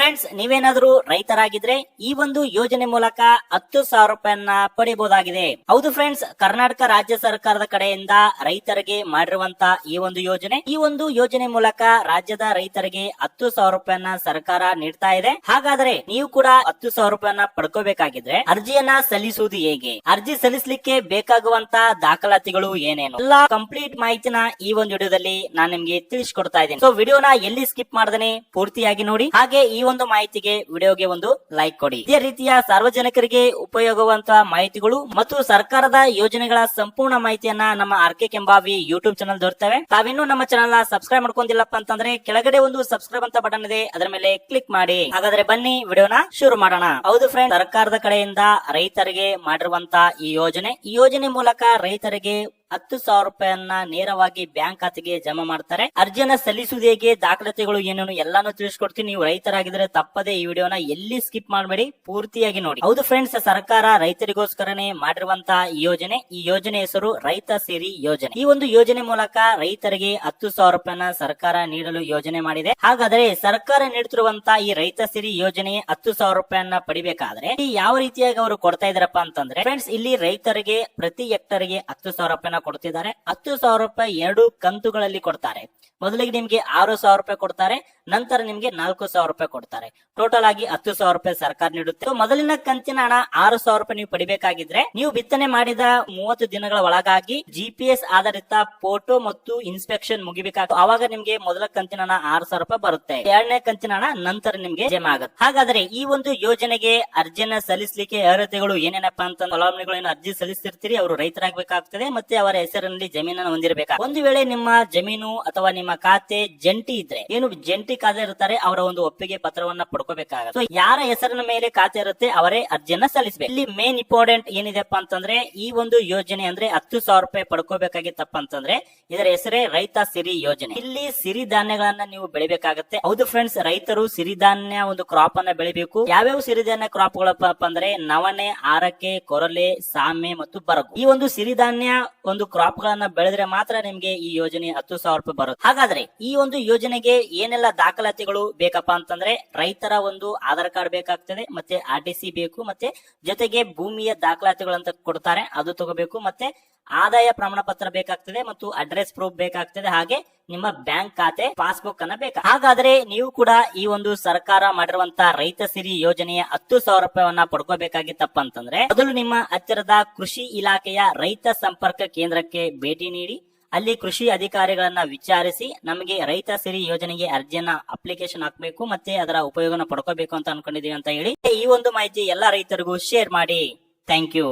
Friends, ನೀವೇನಾದ್ರೂ ರೈತರಾಗಿದ್ರೆ ಈ ಒಂದು ಯೋಜನೆ ಮೂಲಕ 10,000 ರೂಪಾಯಿಯನ್ನ ಪಡಿಬಹುದಾಗಿದೆ. ಹೌದು ಫ್ರೆಂಡ್ಸ್, ಕರ್ನಾಟಕ ರಾಜ್ಯ ಸರ್ಕಾರದ ಕಡೆಯಿಂದ ರೈತರಿಗೆ ಮಾಡಿರುವಂತ ಈ ಒಂದು ಯೋಜನೆ ಮೂಲಕ ರಾಜ್ಯದ ರೈತರಿಗೆ 10,000 ರೂಪಾಯಿಯನ್ನ ಸರ್ಕಾರ ನೀಡ್ತಾ ಇದೆ. ಹಾಗಾದ್ರೆ ನೀವು ಕೂಡ 10,000 ರೂಪಾಯಿಯನ್ನ ಪಡ್ಕೋಬೇಕಾಗಿದ್ರೆ ಅರ್ಜಿಯನ್ನ ಸಲ್ಲಿಸುವುದು ಹೇಗೆ, ಅರ್ಜಿ ಸಲ್ಲಿಸಲಿಕ್ಕೆ ಬೇಕಾಗುವಂತ ದಾಖಲಾತಿಗಳು ಏನೇನು, ಎಲ್ಲ ಕಂಪ್ಲೀಟ್ ಮಾಹಿತಿನ ಈ ಒಂದು ವಿಡಿಯೋದಲ್ಲಿ ನಾನು ನಿಮ್ಗೆ ತಿಳಿಸ್ಕೊಡ್ತಾ ಇದ್ದೀನಿ. ಸೊ ವಿಡಿಯೋನ ಎಲ್ಲಿ ಸ್ಕಿಪ್ ಮಾಡದೇನೆ ಪೂರ್ತಿಯಾಗಿ ನೋಡಿ. ಹಾಗೆ ಈ ಒಂದು ಮಾಹಿತಿಗೆ ವಿಡಿಯೋಗೆ ಒಂದು ಲೈಕ್ ಕೊಡಿ. ಇದೇ ರೀತಿಯ ಸಾರ್ವಜನಿಕರಿಗೆ ಉಪಯೋಗವಾಗುವಂತಹ ಮಾಹಿತಿಗಳು ಮತ್ತು ಸರ್ಕಾರದ ಯೋಜನೆಗಳ ಸಂಪೂರ್ಣ ಮಾಹಿತಿಯನ್ನ ನಮ್ಮ ಆರ್ಕೆ ಕೆಂಬಾವಿ ಯೂಟ್ಯೂಬ್ ಚಾನಲ್ ದೊರೆತವೆ. ತಾವಿನ್ನೂ ನಮ್ಮ ಚಾನಲ್ ನ ಸಬ್ಸ್ಕ್ರೈಬ್ ಮಾಡ್ಕೊಂಡಿಲ್ಲಪ್ಪ ಅಂತಂದ್ರೆ ಕೆಳಗಡೆ ಒಂದು ಸಬ್ಸ್ಕ್ರೈಬ್ ಅಂತ ಬಟನ್ ಇದೆ, ಅದರ ಮೇಲೆ ಕ್ಲಿಕ್ ಮಾಡಿ. ಹಾಗಾದ್ರೆ ಬನ್ನಿ ವಿಡಿಯೋನ ಶುರು ಮಾಡೋಣ. ಹೌದು ಫ್ರೆಂಡ್, ಸರ್ಕಾರದ ಕಡೆಯಿಂದ ರೈತರಿಗೆ ಮಾಡಿರುವಂತ ಈ ಯೋಜನೆ ಮೂಲಕ ರೈತರಿಗೆ 10,000 ರೂಪಾಯಿಯನ್ನ ನೇರವಾಗಿ ಬ್ಯಾಂಕ್ ಖಾತೆಗೆ ಜಮಾ ಮಾಡ್ತಾರೆ. ಅರ್ಜಿಯನ್ನ ಸಲ್ಲಿಸುವುದು ಹೇಗೆ, ದಾಖಲಾತಿಗಳು ಏನೇನು ಎಲ್ಲಾನು ತಿಳಿಸ್ಕೊಡ್ತೀನಿ. ನೀವು ರೈತರಾಗಿದ್ರೆ ತಪ್ಪದೆ ಈ ವಿಡಿಯೋನ ಎಲ್ಲಿ ಸ್ಕಿಪ್ ಮಾಡಬೇಡಿ, ಪೂರ್ತಿಯಾಗಿ ನೋಡಿ. ಹೌದು ಫ್ರೆಂಡ್ಸ್, ಸರ್ಕಾರ ರೈತರಿಗೋಸ್ಕರನೇ ಮಾಡಿರುವಂತಹ ಈ ಯೋಜನೆ ಹೆಸರು ರೈತ ಸಿರಿ ಯೋಜನೆ. ಈ ಒಂದು ಯೋಜನೆ ಮೂಲಕ ರೈತರಿಗೆ 10,000 ರೂಪಾಯಿನ ಸರ್ಕಾರ ನೀಡಲು ಯೋಜನೆ ಮಾಡಿದೆ. ಹಾಗಾದ್ರೆ ಸರ್ಕಾರ ನೀಡುತ್ತಿರುವಂತಹ ಈ ರೈತ ಸಿರಿ ಯೋಜನೆ 10,000 ರೂಪಾಯಿಯನ್ನ ಪಡಿಬೇಕಾದ್ರೆ ಯಾವ ರೀತಿಯಾಗಿ ಅವರು ಕೊಡ್ತಾ ಇದಾರಪ್ಪ ಅಂತಂದ್ರೆ, ಫ್ರೆಂಡ್ಸ್, ಇಲ್ಲಿ ರೈತರಿಗೆ ಪ್ರತಿ ಹೆಕ್ಟರ್ಗೆ 10,000 ರೂಪಾಯಿನ ಕೊಡ್ತಿದ್ದಾರೆ. 10,000 ರೂಪಾಯಿ 2 ಕಂತುಗಳಲ್ಲಿ ಕೊಡ್ತಾರೆ. ಮೊದಲಿಗೆ ನಿಮ್ಗೆ 6,000 ರೂಪಾಯಿ ಕೊಡ್ತಾರೆ, ನಂತರ ನಿಮ್ಗೆ 4,000 ರೂಪಾಯಿ ಕೊಡ್ತಾರೆ. ಟೋಟಲ್ ಆಗಿ 10,000 ರೂಪಾಯಿ ಸರ್ಕಾರ ನೀಡುತ್ತೆ. ಮೊದಲಿನ ಕಂತಿನ ಹಣ 6,000 ರೂಪಾಯಿ ನೀವು ಪಡಿಬೇಕಾಗಿದ್ರೆ ನೀವು ಬಿತ್ತನೆ ಮಾಡಿದ 30 ದಿನಗಳ ಒಳಗಾಗಿ GPS ಆಧಾರಿತ ಫೋಟೋ ಮತ್ತು ಇನ್ಸ್ಪೆಕ್ಷನ್ ಮುಗಿಬೇಕಾಗುತ್ತೆ. ಆವಾಗ ನಿಮ್ಗೆ ಮೊದಲ ಕಂತಿನ ಹಣ 6,000 ರೂಪಾಯಿ ಬರುತ್ತೆ. ಎರಡನೇ ಕಂತಿನ ಹಣ ನಂತರ ನಿಮ್ಗೆ ಜಮಾ ಆಗುತ್ತೆ. ಹಾಗಾದ್ರೆ ಈ ಒಂದು ಯೋಜನೆಗೆ ಅರ್ಜಿಯನ್ನ ಸಲ್ಲಿಸಲಿಕ್ಕೆ ಅರ್ಹತೆಗಳು ಏನೇನಪ್ಪ ಅಂತ ಫಲಾನುಭವಿಗಳು ಏನು ಅರ್ಜಿ ಸಲ್ಲಿಸ್ತಿರ್ತೀರಿ ಅವರು ರೈತರಾಗಬೇಕಾಗ್ತದೆ, ಮತ್ತೆ ಅವರ ಹೆಸರಿನಲ್ಲಿ ಜಮೀನನ್ನು ಹೊಂದಿರಬೇಕು. ಒಂದು ವೇಳೆ ನಿಮ್ಮ ಜಮೀನು ಅಥವಾ ನಿಮ್ಮ ಖಾತೆ ಜಂಟಿ ಇದ್ರೆ, ಏನು ಜಂಟಿ ಖಾತೆ ಇರ್ತಾರೆ, ಅವರ ಒಂದು ಒಪ್ಪಿಗೆ ಪತ್ರವನ್ನ ಪಡ್ಕೋಬೇಕಾಗುತ್ತೆ. ಸೊ ಯಾರ ಹೆಸರಿನ ಮೇಲೆ ಖಾತೆ ಇರುತ್ತೆ ಅವರೇ ಅರ್ಜಿಯನ್ನ ಸಲ್ಲಿಸಬೇಕು. ಇಲ್ಲಿ ಮೇನ್ ಇಂಪಾರ್ಟೆಂಟ್ ಏನಿದೆಪ್ಪ ಅಂತಂದ್ರೆ, ಈ ಒಂದು ಯೋಜನೆ ಅಂದ್ರೆ 10,000 ರೂಪಾಯಿ ಪಡ್ಕೋಬೇಕಾಗಿತ್ತಪ್ಪ ಅಂತಂದ್ರೆ ಇದರ ಹೆಸರೇ ರೈತ ಸಿರಿ ಯೋಜನೆ. ಇಲ್ಲಿ ಸಿರಿಧಾನ್ಯಗಳನ್ನ ನೀವು ಬೆಳಿಬೇಕಾಗತ್ತೆ. ಹೌದು ಫ್ರೆಂಡ್ಸ್, ರೈತರು ಸಿರಿಧಾನ್ಯ ಒಂದು ಕ್ರಾಪ್ ಅನ್ನ ಬೆಳಿಬೇಕು. ಯಾವ್ಯಾವ ಸಿರಿಧಾನ್ಯ ಕ್ರಾಪ್ ಗಳಪ್ಪ ಅಂದ್ರೆ ನವಣೆ, ಆರಕ್ಕೆ, ಕೊರಲೆ, ಸಾಮೆ ಮತ್ತು ಬರಗು. ಈ ಒಂದು ಸಿರಿಧಾನ್ಯ ಒಂದು ಕ್ರಾಪ್ ಗಳನ್ನ ಬೆಳೆದ್ರೆ ಮಾತ್ರ ನಿಮ್ಗೆ ಈ ಯೋಜನೆ 10,000 ರೂಪಾಯಿ ಬರುತ್ತೆ. ಹಾಗಾದ್ರೆ ಈ ಒಂದು ಯೋಜನೆಗೆ ಏನೆಲ್ಲ ದಾಖಲಾತಿಗಳು ಬೇಕಪ್ಪ ಅಂತಂದ್ರೆ, ರೈತರ ಒಂದು ಆಧಾರ್ ಕಾರ್ಡ್ ಬೇಕಾಗ್ತದೆ, ಮತ್ತೆ RTC ಬೇಕು, ಮತ್ತೆ ಜೊತೆಗೆ ಭೂಮಿಯ ದಾಖಲಾತಿಗಳು ಅಂತ ಕೊಡ್ತಾರೆ ಅದು ತಗೋಬೇಕು, ಮತ್ತೆ ಆದಾಯ ಪ್ರಮಾಣ ಪತ್ರ ಬೇಕಾಗ್ತದೆ ಮತ್ತು ಅಡ್ರೆಸ್ ಪ್ರೂಫ್ ಬೇಕಾಗ್ತದೆ, ಹಾಗೆ ನಿಮ್ಮ ಬ್ಯಾಂಕ್ ಖಾತೆ ಪಾಸ್ಬುಕ್ ಅನ್ನ ಬೇಕಾ. ಹಾಗಾದ್ರೆ ನೀವು ಕೂಡ ಈ ಒಂದು ಸರ್ಕಾರ ಮಾಡಿರುವಂತಹ ರೈತ ಸಿರಿ ಯೋಜನೆಯ 10,000 ರೂಪಾಯಿಯನ್ನ ಪಡ್ಕೋಬೇಕಾಗಿತ್ತಪ್ಪ ಅಂತಂದ್ರೆ ಮೊದಲು ನಿಮ್ಮ ಹತ್ತಿರದ ಕೃಷಿ ಇಲಾಖೆಯ ರೈತ ಸಂಪರ್ಕ ಕೇಂದ್ರಕ್ಕೆ ಭೇಟಿ ನೀಡಿ ಅಲ್ಲಿ ಕೃಷಿ ಅಧಿಕಾರಿಗಳನ್ನ ವಿಚಾರಿಸಿ ನಮಗೆ ರೈತ ಸಿರಿ ಯೋಜನೆಗೆ ಅರ್ಜಿಯನ್ನ ಅಪ್ಲಿಕೇಶನ್ ಹಾಕಬೇಕು, ಮತ್ತೆ ಅದರ ಉಪಯೋಗನ ಪಡ್ಕೋಬೇಕು ಅಂತ ಅನ್ಕೊಂಡಿದೀವಿ ಅಂತ ಹೇಳಿ ಈ ಒಂದು ಮಾಹಿತಿ ಎಲ್ಲಾ ರೈತರಿಗೂ ಶೇರ್ ಮಾಡಿ. Thank you.